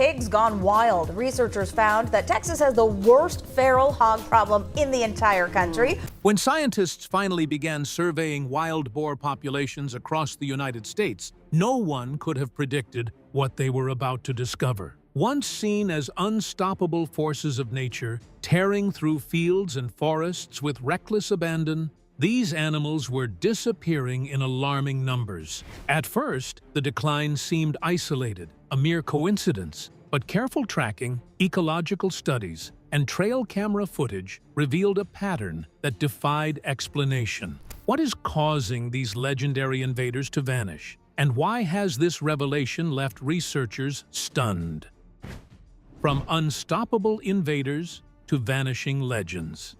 pigs gone wild. Researchers found that Texas has the worst feral hog problem in the entire country. When scientists finally began surveying wild boar populations across the United States, no one could have predicted what they were about to discover. Once seen as unstoppable forces of nature, tearing through fields and forests with reckless abandon, these animals were disappearing in alarming numbers. At first, the decline seemed isolated, a mere coincidence, but careful tracking, ecological studies, and trail camera footage revealed a pattern that defied explanation. What is causing these legendary invaders to vanish? And why has this revelation left researchers stunned? From unstoppable invaders to vanishing legends.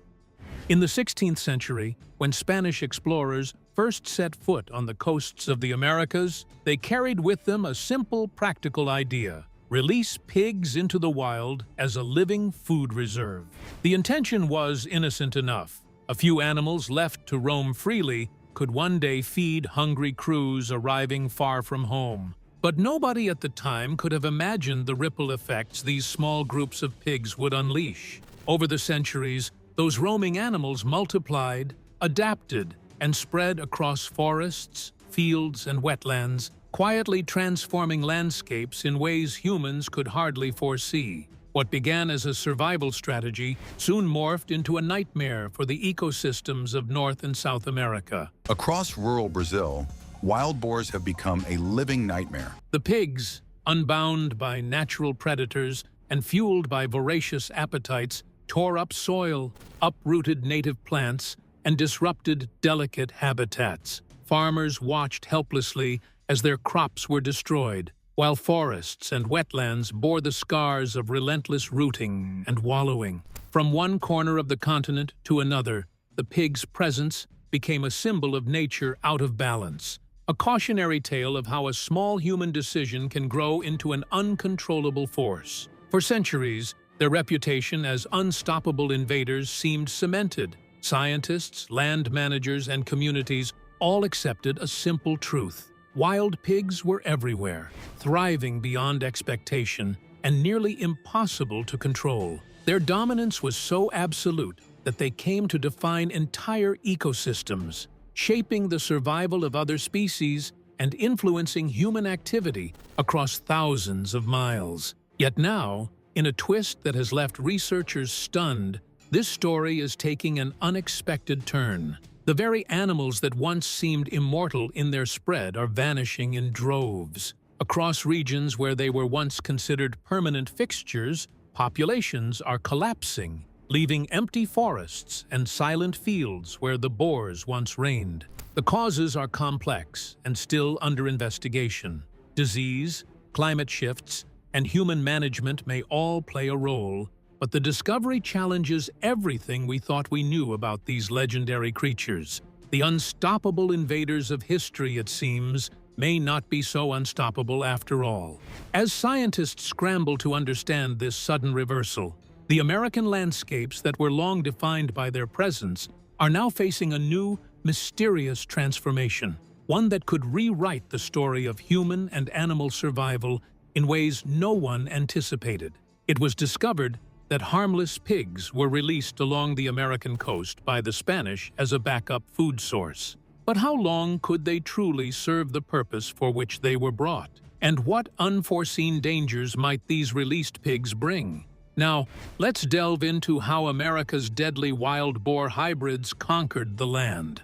In the 16th century, when Spanish explorers first set foot on the coasts of the Americas, they carried with them a simple, practical idea: release pigs into the wild as a living food reserve. The intention was innocent enough. A few animals left to roam freely could one day feed hungry crews arriving far from home. But nobody at the time could have imagined the ripple effects these small groups of pigs would unleash. Over the centuries, those roaming animals multiplied, adapted, and spread across forests, fields, and wetlands, quietly transforming landscapes in ways humans could hardly foresee. What began as a survival strategy soon morphed into a nightmare for the ecosystems of North and South America. Across rural Brazil, wild boars have become a living nightmare. The pigs, unbound by natural predators and fueled by voracious appetites, tore up soil, uprooted native plants, and disrupted delicate habitats. Farmers watched helplessly as their crops were destroyed, while forests and wetlands bore the scars of relentless rooting and wallowing. From one corner of the continent to another, the pig's presence became a symbol of nature out of balance, a cautionary tale of how a small human decision can grow into an uncontrollable force. For centuries, their reputation as unstoppable invaders seemed cemented. Scientists, land managers, and communities all accepted a simple truth: wild pigs were everywhere, thriving beyond expectation, and nearly impossible to control. Their dominance was so absolute that they came to define entire ecosystems, shaping the survival of other species and influencing human activity across thousands of miles. Yet now, in a twist that has left researchers stunned, this story is taking an unexpected turn. The very animals that once seemed immortal in their spread are vanishing in droves. Across regions where they were once considered permanent fixtures, populations are collapsing, leaving empty forests and silent fields where the boars once reigned. The causes are complex and still under investigation. Disease, climate shifts, and human management may all play a role, but the discovery challenges everything we thought we knew about these legendary creatures. The unstoppable invaders of history, it seems, may not be so unstoppable after all. As scientists scramble to understand this sudden reversal, the American landscapes that were long defined by their presence are now facing a new, mysterious transformation, one that could rewrite the story of human and animal survival in ways no one anticipated. It was discovered that harmless pigs were released along the American coast by the Spanish as a backup food source. But how long could they truly serve the purpose for which they were brought? And what unforeseen dangers might these released pigs bring? Now, let's delve into how America's deadly wild boar hybrids conquered the land.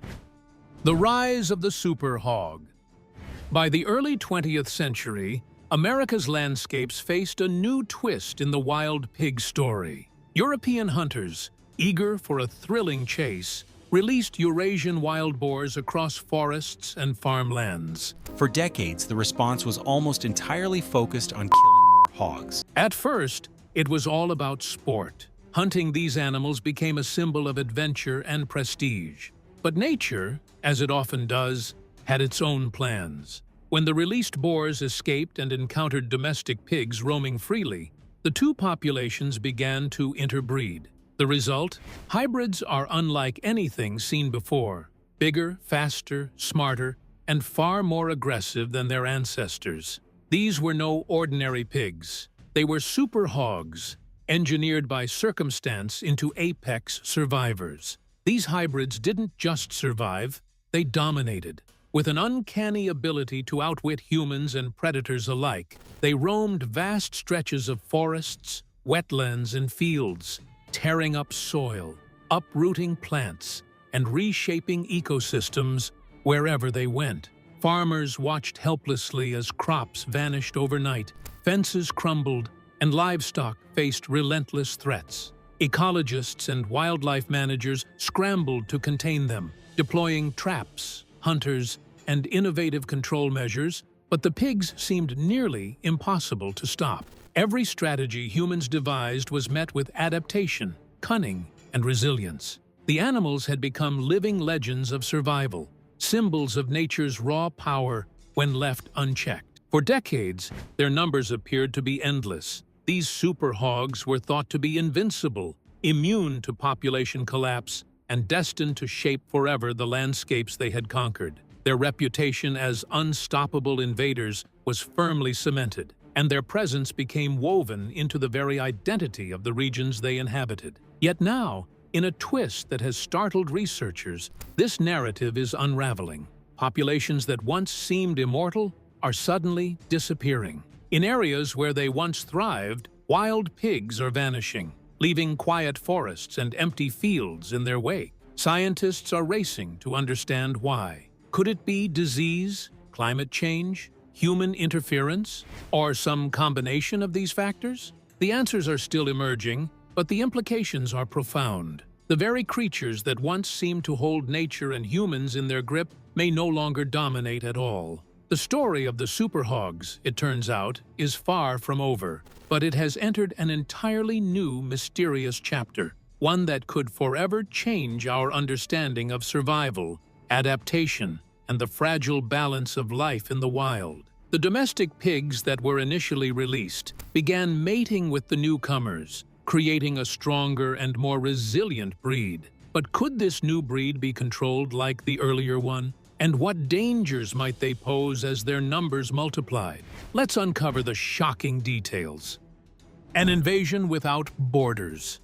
The rise of the superhog. By the early 20th century, America's landscapes faced a new twist in the wild pig story. European hunters, eager for a thrilling chase, released Eurasian wild boars across forests and farmlands. For decades, the response was almost entirely focused on killing more hogs. At first, it was all about sport. Hunting these animals became a symbol of adventure and prestige. But nature, as it often does, had its own plans. When the released boars escaped and encountered domestic pigs roaming freely, the two populations began to interbreed. The result? Hybrids are unlike anything seen before: bigger, faster, smarter, and far more aggressive than their ancestors. These were no ordinary pigs. They were superhogs, engineered by circumstance into apex survivors. These hybrids didn't just survive, they dominated. With an uncanny ability to outwit humans and predators alike, they roamed vast stretches of forests, wetlands, and fields, tearing up soil, uprooting plants, and reshaping ecosystems wherever they went. Farmers watched helplessly as crops vanished overnight, fences crumbled, and livestock faced relentless threats. Ecologists and wildlife managers scrambled to contain them, deploying traps, hunters, and innovative control measures, but the pigs seemed nearly impossible to stop. Every strategy humans devised was met with adaptation, cunning, and resilience. The animals had become living legends of survival, symbols of nature's raw power when left unchecked. For decades, their numbers appeared to be endless. These superhogs were thought to be invincible, immune to population collapse, and destined to shape forever the landscapes they had conquered. Their reputation as unstoppable invaders was firmly cemented, and their presence became woven into the very identity of the regions they inhabited. Yet now, in a twist that has startled researchers, this narrative is unraveling. Populations that once seemed immortal are suddenly disappearing. In areas where they once thrived, wild pigs are vanishing, leaving quiet forests and empty fields in their wake. Scientists are racing to understand why. Could it be disease, climate change, human interference, or some combination of these factors? The answers are still emerging, but the implications are profound. The very creatures that once seemed to hold nature and humans in their grip may no longer dominate at all. The story of the superhogs, it turns out, is far from over, but it has entered an entirely new, mysterious chapter, one that could forever change our understanding of survival, adaptation, and the fragile balance of life in the wild. The domestic pigs that were initially released began mating with the newcomers, creating a stronger and more resilient breed. But could this new breed be controlled like the earlier one? And what dangers might they pose as their numbers multiplied? Let's uncover the shocking details. An invasion without borders.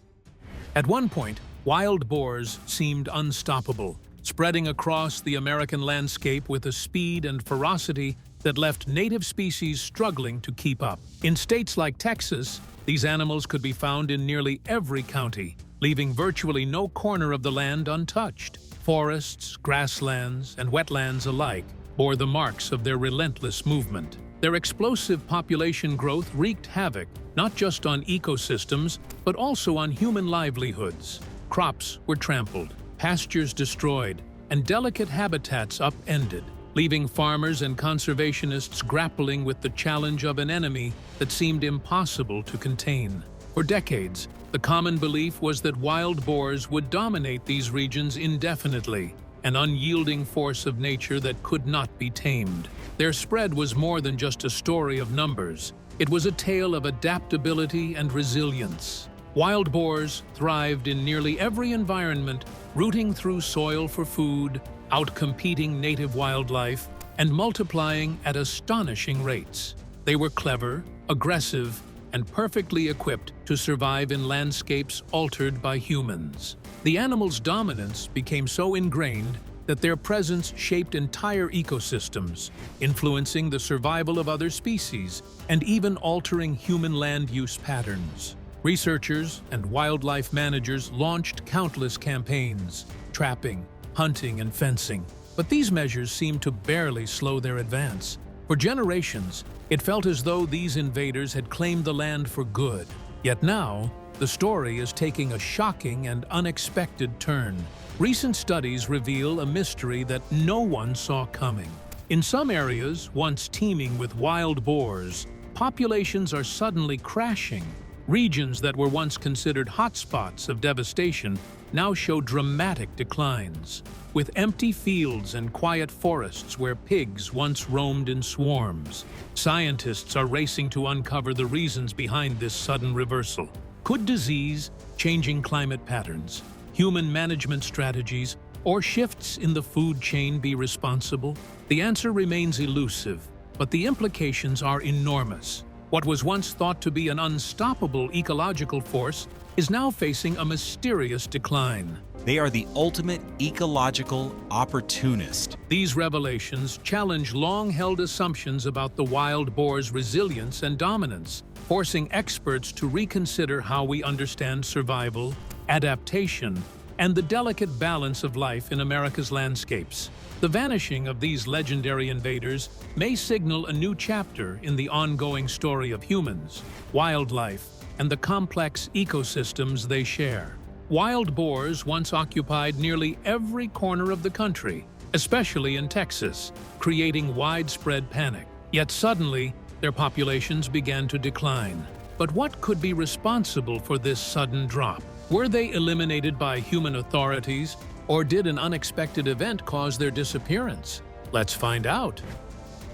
At one point, wild boars seemed unstoppable, spreading across the American landscape with a speed and ferocity that left native species struggling to keep up. In states like Texas, these animals could be found in nearly every county, leaving virtually no corner of the land untouched. Forests, grasslands, and wetlands alike bore the marks of their relentless movement. Their explosive population growth wreaked havoc not just on ecosystems, but also on human livelihoods. Crops were trampled, pastures destroyed, and delicate habitats upended, leaving farmers and conservationists grappling with the challenge of an enemy that seemed impossible to contain. For decades, the common belief was that wild boars would dominate these regions indefinitely, an unyielding force of nature that could not be tamed. Their spread was more than just a story of numbers. It was a tale of adaptability and resilience. Wild boars thrived in nearly every environment, rooting through soil for food, outcompeting native wildlife, and multiplying at astonishing rates. They were clever, aggressive, and perfectly equipped to survive in landscapes altered by humans. The animals' dominance became so ingrained that their presence shaped entire ecosystems, influencing the survival of other species and even altering human land use patterns. Researchers and wildlife managers launched countless campaigns, trapping, hunting, and fencing, but these measures seemed to barely slow their advance. For generations, it felt as though these invaders had claimed the land for good. Yet now, the story is taking a shocking and unexpected turn. Recent studies reveal a mystery that no one saw coming. In some areas, once teeming with wild boars, populations are suddenly crashing. Regions that were once considered hotspots of devastation now show dramatic declines, with empty fields and quiet forests where pigs once roamed in swarms. Scientists are racing to uncover the reasons behind this sudden reversal. Could disease, changing climate patterns, human management strategies, or shifts in the food chain be responsible? The answer remains elusive, but the implications are enormous. What was once thought to be an unstoppable ecological force is now facing a mysterious decline. They are the ultimate ecological opportunist. These revelations challenge long-held assumptions about the wild boar's resilience and dominance, forcing experts to reconsider how we understand survival, adaptation, and the delicate balance of life in America's landscapes. The vanishing of these legendary invaders may signal a new chapter in the ongoing story of humans, wildlife, and the complex ecosystems they share. Wild boars once occupied nearly every corner of the country, especially in Texas, creating widespread panic. Yet suddenly, their populations began to decline. But what could be responsible for this sudden drop? Were they eliminated by human authorities, or did an unexpected event cause their disappearance? Let's find out.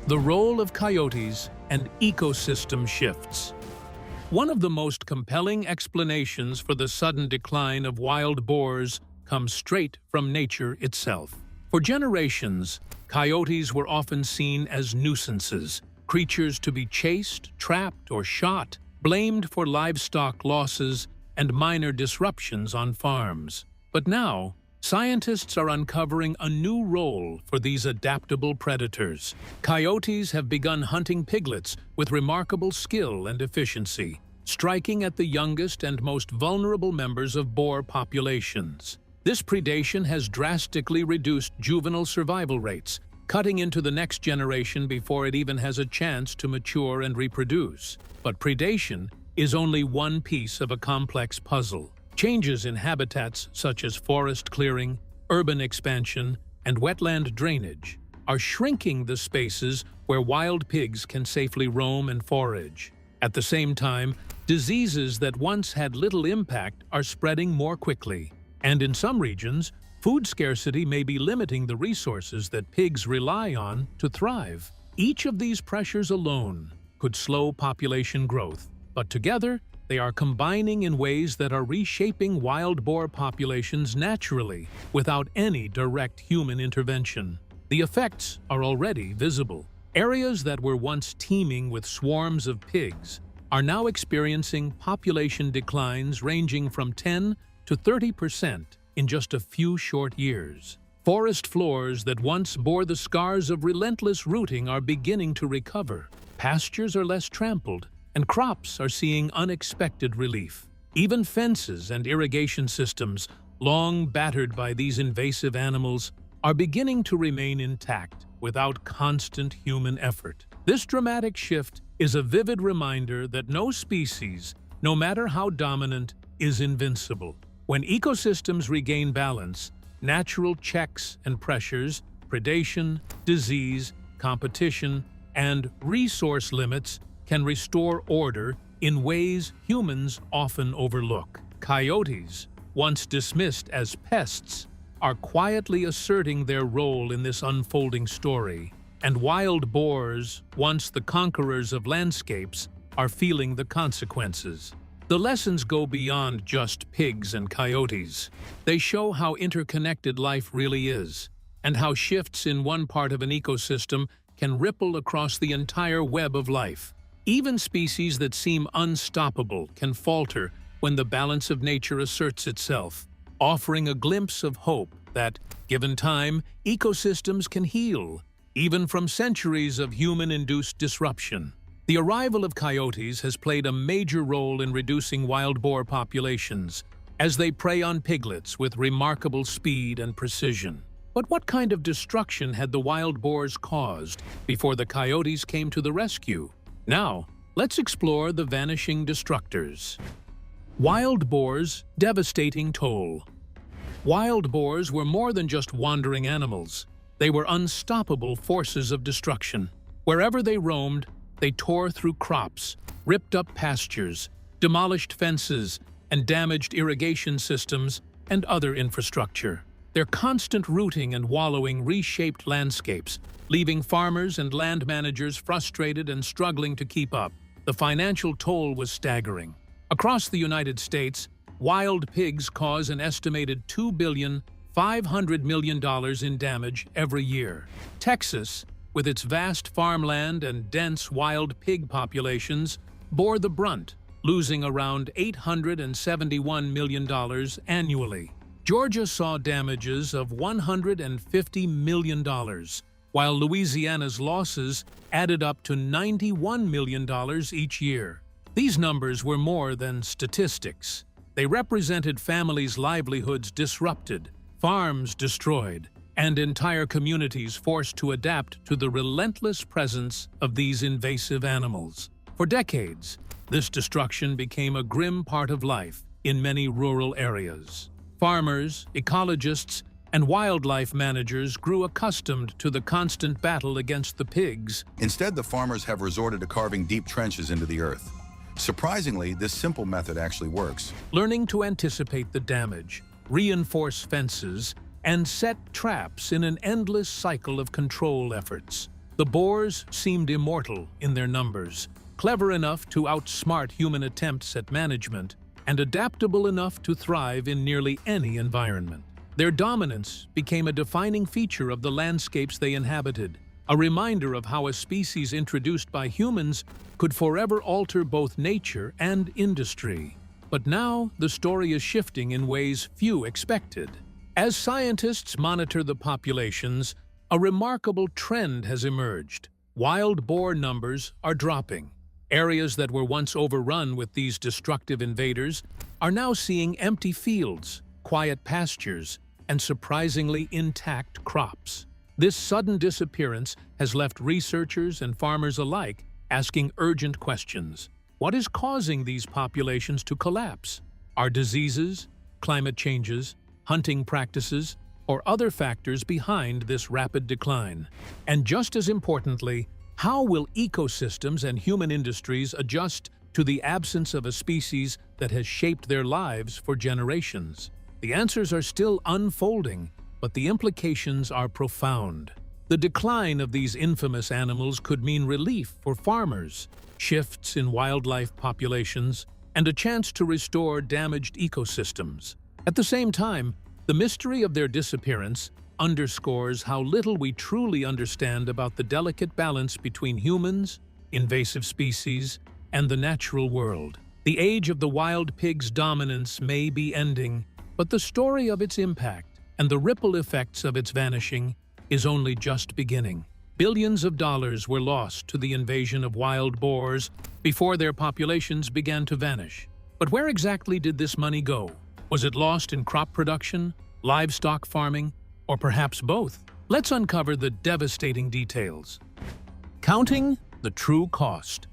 The role of coyotes and ecosystem shifts. One of the most compelling explanations for the sudden decline of wild boars comes straight from nature itself. For generations, coyotes were often seen as nuisances, creatures to be chased, trapped, or shot, blamed for livestock losses and minor disruptions on farms. But now, scientists are uncovering a new role for these adaptable predators. Coyotes have begun hunting piglets with remarkable skill and efficiency, striking at the youngest and most vulnerable members of boar populations. This predation has drastically reduced juvenile survival rates, cutting into the next generation before it even has a chance to mature and reproduce. But predation is only one piece of a complex puzzle. Changes in habitats such as forest clearing, urban expansion, and wetland drainage are shrinking the spaces where wild pigs can safely roam and forage. At the same time, diseases that once had little impact are spreading more quickly. And in some regions, food scarcity may be limiting the resources that pigs rely on to thrive. Each of these pressures alone could slow population growth, but together, they are combining in ways that are reshaping wild boar populations naturally, without any direct human intervention. The effects are already visible. Areas that were once teeming with swarms of pigs are now experiencing population declines ranging from 10 to 30% in just a few short years. Forest floors that once bore the scars of relentless rooting are beginning to recover. Pastures are less trampled, and crops are seeing unexpected relief. Even fences and irrigation systems, long battered by these invasive animals, are beginning to remain intact without constant human effort. This dramatic shift is a vivid reminder that no species, no matter how dominant, is invincible. When ecosystems regain balance, natural checks and pressures, predation, disease, competition, and resource limits can restore order in ways humans often overlook. Coyotes, once dismissed as pests, are quietly asserting their role in this unfolding story, and wild boars, once the conquerors of landscapes, are feeling the consequences. The lessons go beyond just pigs and coyotes. They show how interconnected life really is, and how shifts in one part of an ecosystem can ripple across the entire web of life. Even species that seem unstoppable can falter when the balance of nature asserts itself, offering a glimpse of hope that, given time, ecosystems can heal, even from centuries of human-induced disruption. The arrival of coyotes has played a major role in reducing wild boar populations, as they prey on piglets with remarkable speed and precision. But what kind of destruction had the wild boars caused before the coyotes came to the rescue? Now, let's explore the vanishing destructors. Wild boars' devastating toll. Wild boars were more than just wandering animals. They were unstoppable forces of destruction. Wherever they roamed, they tore through crops, ripped up pastures, demolished fences, and damaged irrigation systems and other infrastructure. Their constant rooting and wallowing reshaped landscapes, leaving farmers and land managers frustrated and struggling to keep up. The financial toll was staggering. Across the United States, wild pigs cause an estimated $2.5 billion in damage every year. Texas, with its vast farmland and dense wild pig populations, bore the brunt, losing around $871 million annually. Georgia saw damages of $150 million, while Louisiana's losses added up to $91 million each year. These numbers were more than statistics. They represented families' livelihoods disrupted, farms destroyed, and entire communities forced to adapt to the relentless presence of these invasive animals. For decades, this destruction became a grim part of life in many rural areas. Farmers, ecologists, and wildlife managers grew accustomed to the constant battle against the pigs. Instead, the farmers have resorted to carving deep trenches into the earth. Surprisingly, this simple method actually works. Learning to anticipate the damage, reinforce fences, and set traps in an endless cycle of control efforts. The boars seemed immortal in their numbers, clever enough to outsmart human attempts at management, and adaptable enough to thrive in nearly any environment. Their dominance became a defining feature of the landscapes they inhabited, a reminder of how a species introduced by humans could forever alter both nature and industry. But now the story is shifting in ways few expected. As scientists monitor the populations, a remarkable trend has emerged. Wild boar numbers are dropping. Areas that were once overrun with these destructive invaders are now seeing empty fields, quiet pastures, and surprisingly intact crops. This sudden disappearance has left researchers and farmers alike asking urgent questions. What is causing these populations to collapse? Are diseases, climate changes, hunting practices, or other factors behind this rapid decline? And just as importantly, how will ecosystems and human industries adjust to the absence of a species that has shaped their lives for generations? The answers are still unfolding, but the implications are profound. The decline of these infamous animals could mean relief for farmers, shifts in wildlife populations, and a chance to restore damaged ecosystems. At the same time, the mystery of their disappearance underscores how little we truly understand about the delicate balance between humans, invasive species, and the natural world. The age of the wild pig's dominance may be ending, but the story of its impact and the ripple effects of its vanishing is only just beginning. Billions of dollars were lost to the invasion of wild boars before their populations began to vanish. But where exactly did this money go? Was it lost in crop production, livestock farming, or perhaps both? Let's uncover the devastating details. Counting the true cost.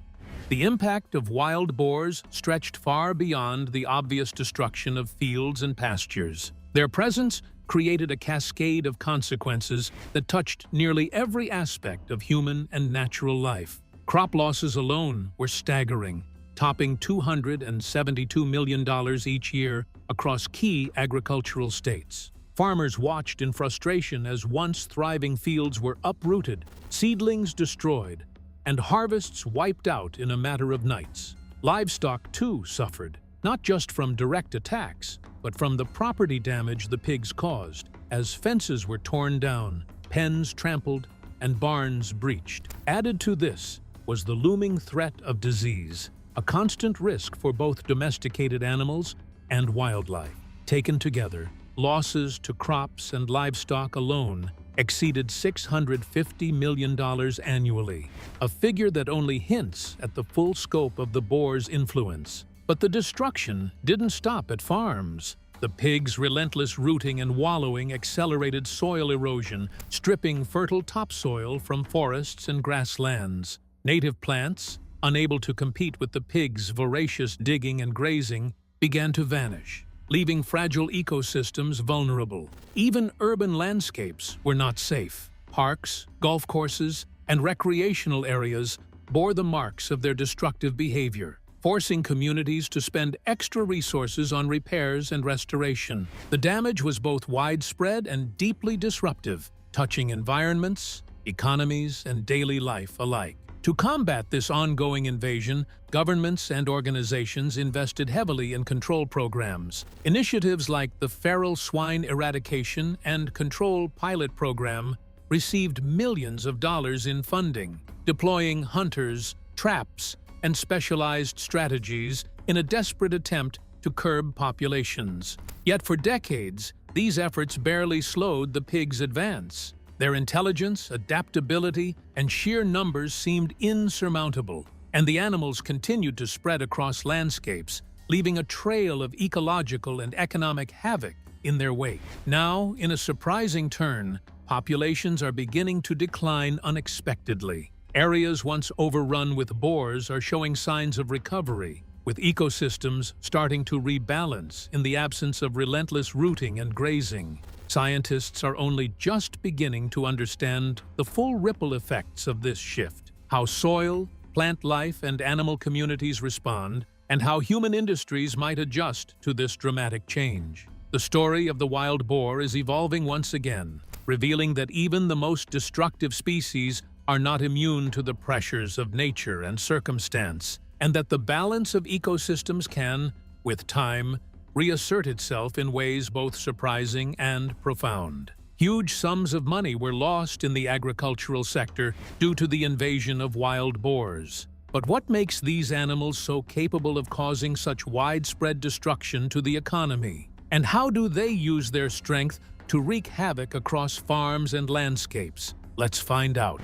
The impact of wild boars stretched far beyond the obvious destruction of fields and pastures. Their presence created a cascade of consequences that touched nearly every aspect of human and natural life. Crop losses alone were staggering, topping $272 million each year across key agricultural states. Farmers watched in frustration as once thriving fields were uprooted, seedlings destroyed, and harvests wiped out in a matter of nights. Livestock, too, suffered, not just from direct attacks, but from the property damage the pigs caused, as fences were torn down, pens trampled, and barns breached. Added to this was the looming threat of disease, a constant risk for both domesticated animals and wildlife. Taken together, losses to crops and livestock alone exceeded $650 million annually, a figure that only hints at the full scope of the boar's influence. But the destruction didn't stop at farms. The pigs' relentless rooting and wallowing accelerated soil erosion, stripping fertile topsoil from forests and grasslands. Native plants, unable to compete with the pigs' voracious digging and grazing, began to vanish, leaving fragile ecosystems vulnerable. Even urban landscapes were not safe. Parks, golf courses, and recreational areas bore the marks of their destructive behavior, forcing communities to spend extra resources on repairs and restoration. The damage was both widespread and deeply disruptive, touching environments, economies, and daily life alike. To combat this ongoing invasion, governments and organizations invested heavily in control programs. Initiatives like the Feral Swine Eradication and Control Pilot Program received millions of dollars in funding, deploying hunters, traps, and specialized strategies in a desperate attempt to curb populations. Yet for decades, these efforts barely slowed the pigs' advance. Their intelligence, adaptability, and sheer numbers seemed insurmountable, and the animals continued to spread across landscapes, leaving a trail of ecological and economic havoc in their wake. Now, in a surprising turn, populations are beginning to decline unexpectedly. Areas once overrun with boars are showing signs of recovery, with ecosystems starting to rebalance in the absence of relentless rooting and grazing. Scientists are only just beginning to understand the full ripple effects of this shift, how soil, plant life, and animal communities respond, and how human industries might adjust to this dramatic change. The story of the wild boar is evolving once again, revealing that even the most destructive species are not immune to the pressures of nature and circumstance, and that the balance of ecosystems can, with time, reassert itself in ways both surprising and profound. Huge sums of money were lost in the agricultural sector due to the invasion of wild boars. But what makes these animals so capable of causing such widespread destruction to the economy? And how do they use their strength to wreak havoc across farms and landscapes? Let's find out.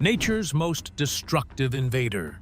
Nature's most destructive invader.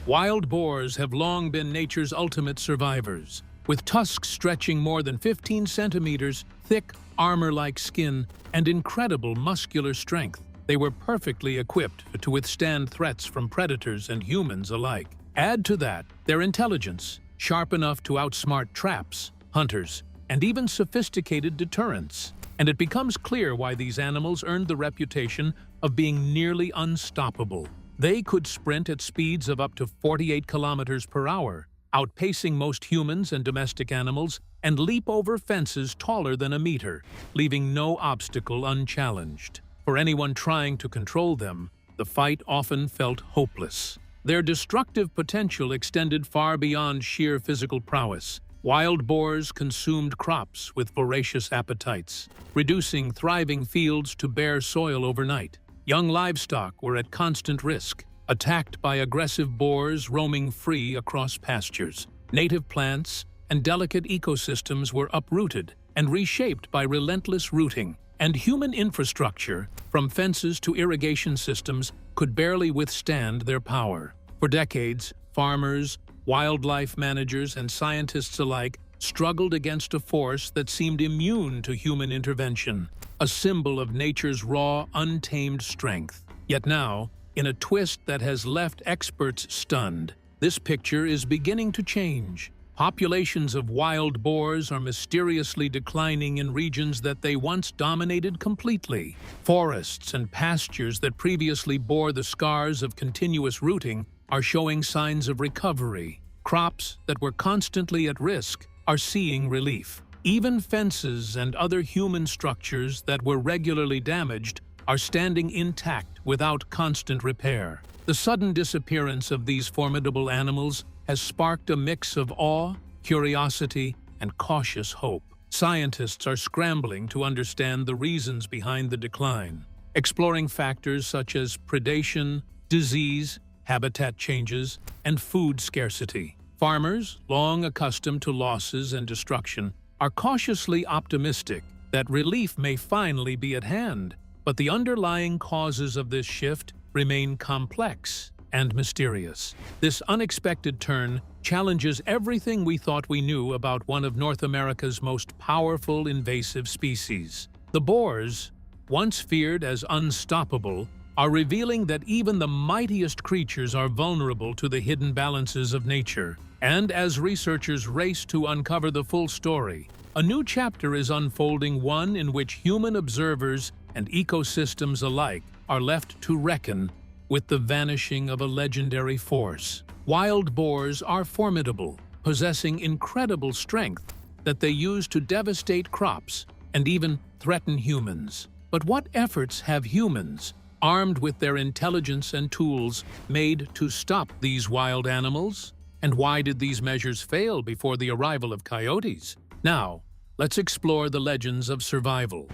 Wild boars have long been nature's ultimate survivors. With tusks stretching more than 15 centimeters, thick, armor-like skin, and incredible muscular strength, they were perfectly equipped to withstand threats from predators and humans alike. Add to that their intelligence, sharp enough to outsmart traps, hunters, and even sophisticated deterrents. And it becomes clear why these animals earned the reputation of being nearly unstoppable. They could sprint at speeds of up to 48 kilometers per hour, outpacing most humans and domestic animals, and leap over fences taller than a meter, leaving no obstacle unchallenged. For anyone trying to control them, the fight often felt hopeless. Their destructive potential extended far beyond sheer physical prowess. Wild boars consumed crops with voracious appetites, reducing thriving fields to bare soil overnight. Young livestock were at constant risk, attacked by aggressive boars roaming free across pastures. Native plants and delicate ecosystems were uprooted and reshaped by relentless rooting, and human infrastructure, from fences to irrigation systems, could barely withstand their power. For decades, farmers, wildlife managers, and scientists alike struggled against a force that seemed immune to human intervention, a symbol of nature's raw, untamed strength. Yet now, in a twist that has left experts stunned, this picture is beginning to change. Populations of wild boars are mysteriously declining in regions that they once dominated completely. Forests and pastures that previously bore the scars of continuous rooting are showing signs of recovery. Crops that were constantly at risk are seeing relief. Even fences and other human structures that were regularly damaged are standing intact without constant repair. The sudden disappearance of these formidable animals has sparked a mix of awe, curiosity, and cautious hope. Scientists are scrambling to understand the reasons behind the decline, exploring factors such as predation, disease, habitat changes, and food scarcity. Farmers, long accustomed to losses and destruction, are cautiously optimistic that relief may finally be at hand, but the underlying causes of this shift remain complex and mysterious. This unexpected turn challenges everything we thought we knew about one of North America's most powerful invasive species. The boars, once feared as unstoppable, are revealing that even the mightiest creatures are vulnerable to the hidden balances of nature. And as researchers race to uncover the full story, a new chapter is unfolding, one in which human observers and ecosystems alike are left to reckon with the vanishing of a legendary force. Wild boars are formidable, possessing incredible strength that they use to devastate crops and even threaten humans. But what efforts have humans, armed with their intelligence and tools, made to stop these wild animals? And why did these measures fail before the arrival of coyotes? Now, let's explore the legends of survival.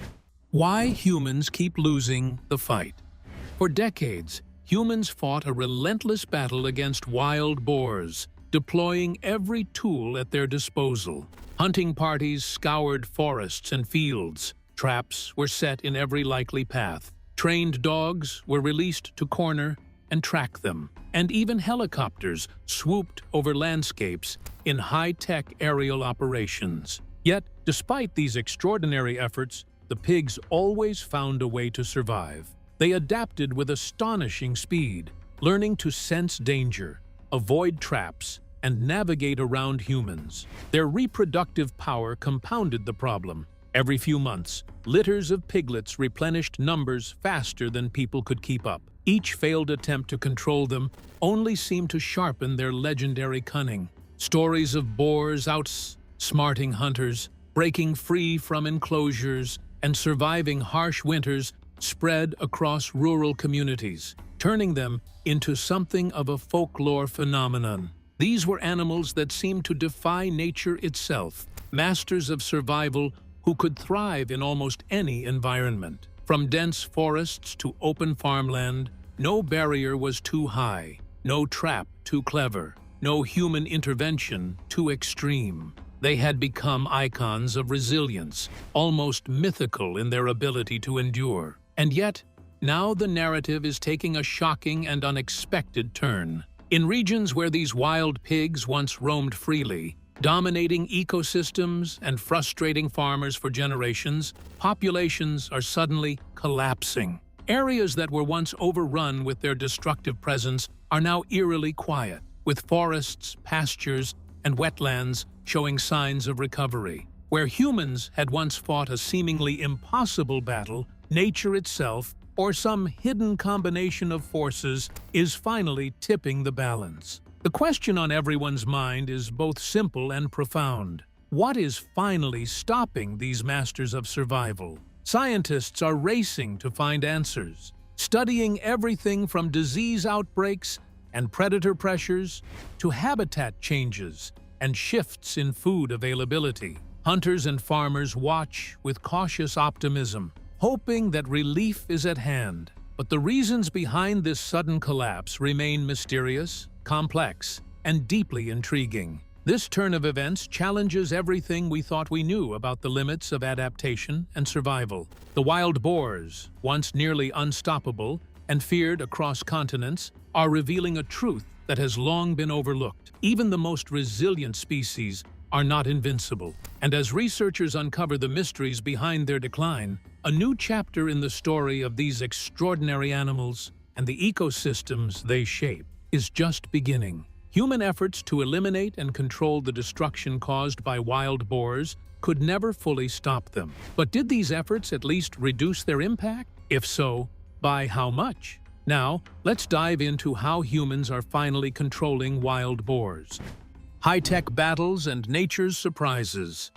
Why humans keep losing the fight. For decades, humans fought a relentless battle against wild boars, deploying every tool at their disposal. Hunting parties scoured forests and fields. Traps were set in every likely path. Trained dogs were released to corner and track them. And even helicopters swooped over landscapes in high-tech aerial operations. Yet, despite these extraordinary efforts, the pigs always found a way to survive. They adapted with astonishing speed, learning to sense danger, avoid traps, and navigate around humans. Their reproductive power compounded the problem. Every few months, litters of piglets replenished numbers faster than people could keep up. Each failed attempt to control them only seemed to sharpen their legendary cunning. Stories of boars outsmarting hunters, breaking free from enclosures, and surviving harsh winters spread across rural communities, turning them into something of a folklore phenomenon. These were animals that seemed to defy nature itself, masters of survival who could thrive in almost any environment. From dense forests to open farmland, no barrier was too high, no trap too clever, no human intervention too extreme. They had become icons of resilience, almost mythical in their ability to endure. And yet, now the narrative is taking a shocking and unexpected turn. In regions where these wild pigs once roamed freely, dominating ecosystems and frustrating farmers for generations, populations are suddenly collapsing. Areas that were once overrun with their destructive presence are now eerily quiet, with forests, pastures, and wetlands showing signs of recovery. Where humans had once fought a seemingly impossible battle, nature itself, or some hidden combination of forces, is finally tipping the balance. The question on everyone's mind is both simple and profound. What is finally stopping these masters of survival? Scientists are racing to find answers, studying everything from disease outbreaks and predator pressures to habitat changes and shifts in food availability. Hunters and farmers watch with cautious optimism, hoping that relief is at hand. But the reasons behind this sudden collapse remain mysterious, complex, and deeply intriguing. This turn of events challenges everything we thought we knew about the limits of adaptation and survival. The wild boars, once nearly unstoppable and feared across continents, are revealing a truth that has long been overlooked. Even the most resilient species are not invincible. And as researchers uncover the mysteries behind their decline, a new chapter in the story of these extraordinary animals and the ecosystems they shape is just beginning. Human efforts to eliminate and control the destruction caused by wild boars could never fully stop them. But did these efforts at least reduce their impact? If so, by how much? Now, let's dive into how humans are finally controlling wild boars. High-tech battles and nature's surprises.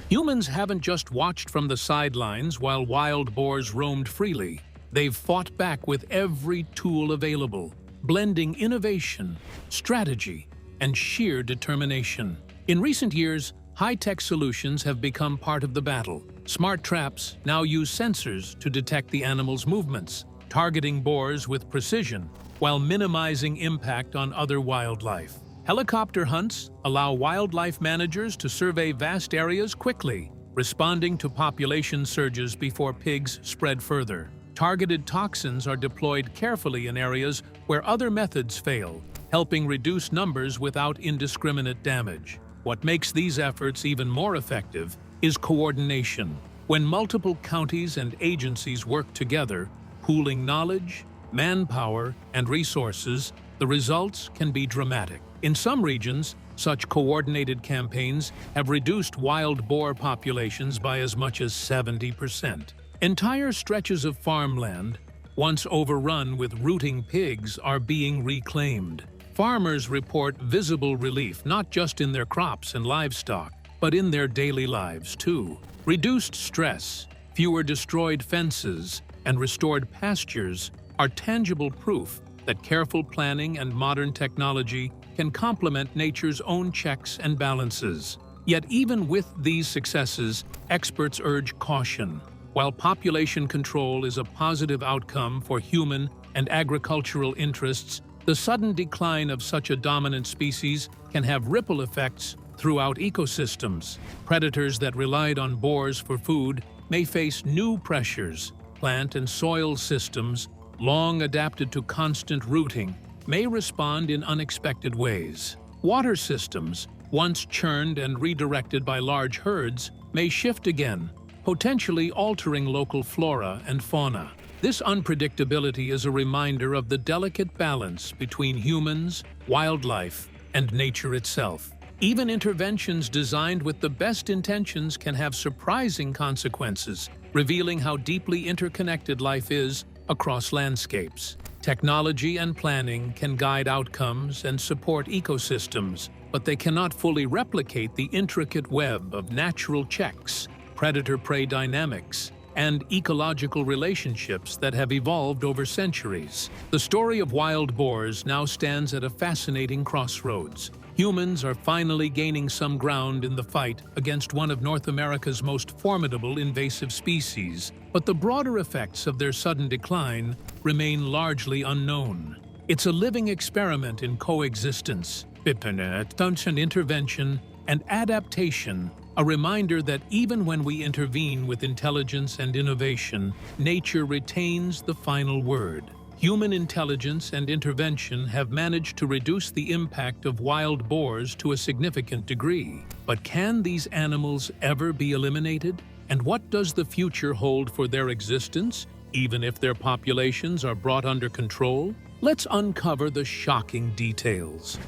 Humans haven't just watched from the sidelines while wild boars roamed freely. They've fought back with every tool available, blending innovation, strategy, and sheer determination. In recent years, high-tech solutions have become part of the battle. Smart traps now use sensors to detect the animal's movements, targeting boars with precision while minimizing impact on other wildlife. Helicopter hunts allow wildlife managers to survey vast areas quickly, responding to population surges before pigs spread further. Targeted toxins are deployed carefully in areas where other methods fail, helping reduce numbers without indiscriminate damage. What makes these efforts even more effective is coordination. When multiple counties and agencies work together, pooling knowledge, manpower, and resources, the results can be dramatic. In some regions, such coordinated campaigns have reduced wild boar populations by as much as 70%. Entire stretches of farmland, once overrun with rooting pigs, are being reclaimed. Farmers report visible relief not just in their crops and livestock, but in their daily lives too. Reduced stress, fewer destroyed fences, and restored pastures are tangible proof that careful planning and modern technology can complement nature's own checks and balances. Yet even with these successes, experts urge caution. While population control is a positive outcome for human and agricultural interests, the sudden decline of such a dominant species can have ripple effects throughout ecosystems. Predators that relied on boars for food may face new pressures. Plant and soil systems, long adapted to constant rooting, may respond in unexpected ways. Water systems, once churned and redirected by large herds, may shift again, potentially altering local flora and fauna. This unpredictability is a reminder of the delicate balance between humans, wildlife, and nature itself. Even interventions designed with the best intentions can have surprising consequences, revealing how deeply interconnected life is across landscapes. Technology and planning can guide outcomes and support ecosystems, but they cannot fully replicate the intricate web of natural checks, predator-prey dynamics, and ecological relationships that have evolved over centuries. The story of wild boars now stands at a fascinating crossroads. Humans are finally gaining some ground in the fight against one of North America's most formidable invasive species, but the broader effects of their sudden decline remain largely unknown. It's a living experiment in coexistence, intervention, and adaptation, a reminder that even when we intervene with intelligence and innovation, nature retains the final word. Human intelligence and intervention have managed to reduce the impact of wild boars to a significant degree. But can these animals ever be eliminated? And what does the future hold for their existence, even if their populations are brought under control? Let's uncover the shocking details.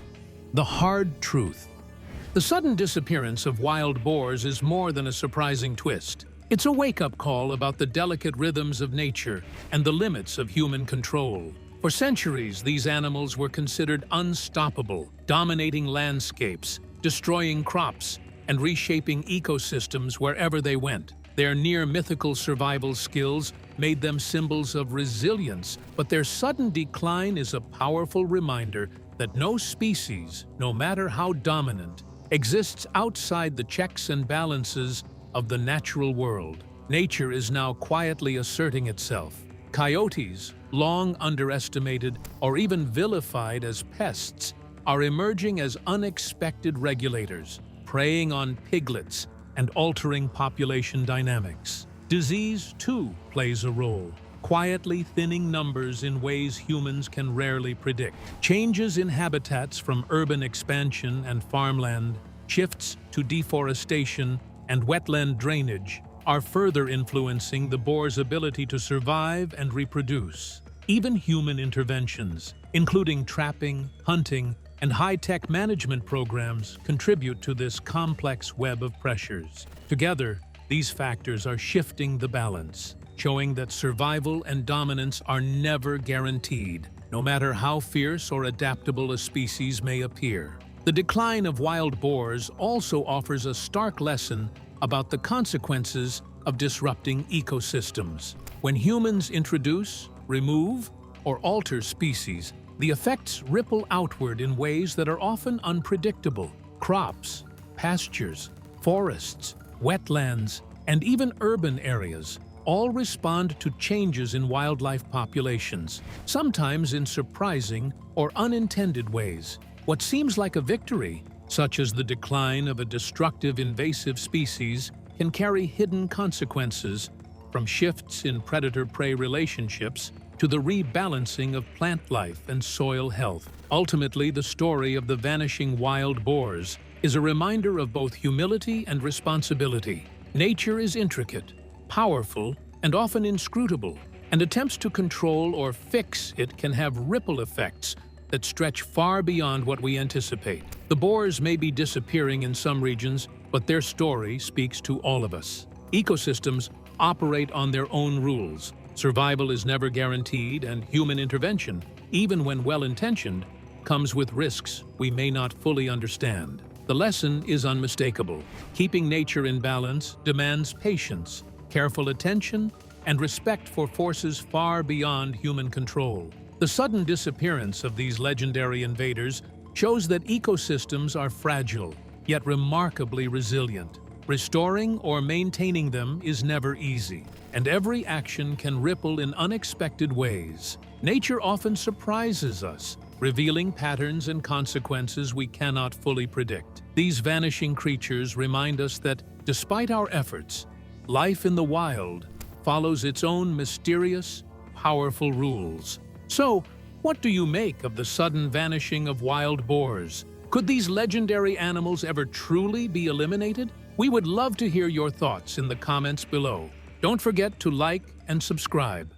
The hard truth. The sudden disappearance of wild boars is more than a surprising twist. It's a wake-up call about the delicate rhythms of nature and the limits of human control. For centuries, these animals were considered unstoppable, dominating landscapes, destroying crops, and reshaping ecosystems wherever they went. Their near-mythical survival skills made them symbols of resilience, but their sudden decline is a powerful reminder that no species, no matter how dominant, exists outside the checks and balances of the natural world. Nature is now quietly asserting itself. Coyotes, long underestimated or even vilified as pests, are emerging as unexpected regulators, preying on piglets and altering population dynamics. Disease, too, plays a role, quietly thinning numbers in ways humans can rarely predict. Changes in habitats from urban expansion and farmland, shifts to deforestation and wetland drainage are further influencing the boar's ability to survive and reproduce. Even human interventions, including trapping, hunting, and high-tech management programs, contribute to this complex web of pressures. Together, these factors are shifting the balance, showing that survival and dominance are never guaranteed, no matter how fierce or adaptable a species may appear. The decline of wild boars also offers a stark lesson about the consequences of disrupting ecosystems. When humans introduce, remove, or alter species, the effects ripple outward in ways that are often unpredictable. Crops, pastures, forests, wetlands, and even urban areas all respond to changes in wildlife populations, sometimes in surprising or unintended ways. What seems like a victory, such as the decline of a destructive invasive species, can carry hidden consequences, from shifts in predator-prey relationships to the rebalancing of plant life and soil health. Ultimately, the story of the vanishing wild boars is a reminder of both humility and responsibility. Nature is intricate, powerful, and often inscrutable, and attempts to control or fix it can have ripple effects that stretch far beyond what we anticipate. The boars may be disappearing in some regions, but their story speaks to all of us. Ecosystems operate on their own rules. Survival is never guaranteed, and human intervention, even when well-intentioned, comes with risks we may not fully understand. The lesson is unmistakable. Keeping nature in balance demands patience, careful attention, and respect for forces far beyond human control. The sudden disappearance of these legendary invaders shows that ecosystems are fragile, yet remarkably resilient. Restoring or maintaining them is never easy. and every action can ripple in unexpected ways. Nature often surprises us, revealing patterns and consequences we cannot fully predict. These vanishing creatures remind us that, despite our efforts, life in the wild follows its own mysterious, powerful rules. So, what do you make of the sudden vanishing of wild boars? Could these legendary animals ever truly be eliminated? We would love to hear your thoughts in the comments below. Don't forget to like and subscribe.